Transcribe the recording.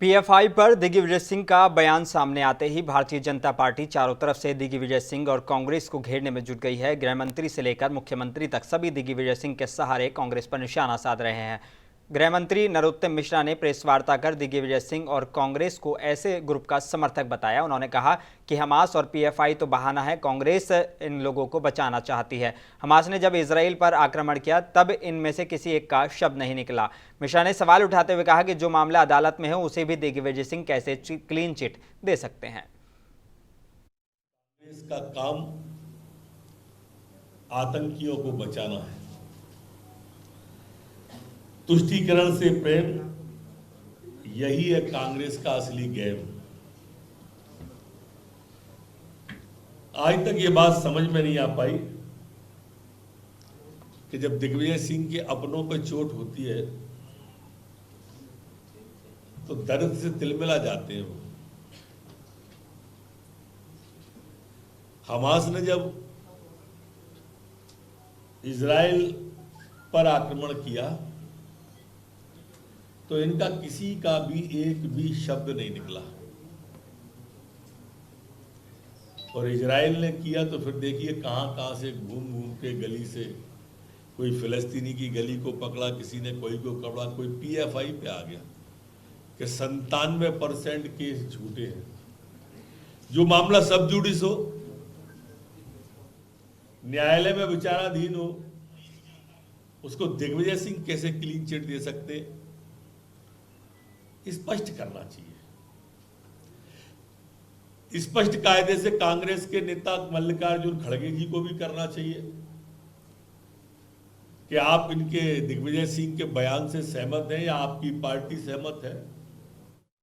PFI पर दिग्विजय सिंह का बयान सामने आते ही भारतीय जनता पार्टी चारों तरफ से दिग्विजय सिंह और कांग्रेस को घेरने में जुट गई है। गृह मंत्री से लेकर मुख्यमंत्री तक सभी दिग्विजय सिंह के सहारे कांग्रेस पर निशाना साध रहे हैं। गृह मंत्री नरोत्तम मिश्रा ने प्रेस वार्ता कर दिग्विजय सिंह और कांग्रेस को ऐसे ग्रुप का समर्थक बताया। उन्होंने कहा कि हमास और पीएफआई तो बहाना है, कांग्रेस इन लोगों को बचाना चाहती है। हमास ने जब इजराइल पर आक्रमण किया तब इनमें से किसी एक का शब्द नहीं निकला। मिश्रा ने सवाल उठाते हुए कहा कि जो मामला अदालत में है उसे भी दिग्विजय सिंह कैसे क्लीन चिट दे सकते हैं। इसका काम आतंकियों को बचाना है। तुष्टीकरण से प्रेम, यही है कांग्रेस का असली गेम। आज तक ये बात समझ में नहीं आ पाई कि जब दिग्विजय सिंह के अपनों पर चोट होती है तो दर्द से तिलमिला जाते हैं वो। हमास ने जब इजराइल पर आक्रमण किया तो इनका किसी का भी एक भी शब्द नहीं निकला, और इजराइल ने किया तो फिर देखिए कहां से घूम घूम के गली से कोई फिलिस्तीनी की गली को पकड़ा, किसी ने कोई को पकड़ा, कोई पीएफआई पे आ गया कि 97% केस झूठे हैं। जो मामला सब जुडिस हो, न्यायालय में विचाराधीन हो, उसको दिग्विजय सिंह कैसे क्लीन चिट दे सकते, स्पष्ट करना चाहिए। स्पष्ट कायदे से कांग्रेस के नेता मल्लिकार्जुन खड़गे जी को भी करना चाहिए कि आप इनके दिग्विजय सिंह के बयान से सहमत हैं या आपकी पार्टी सहमत है।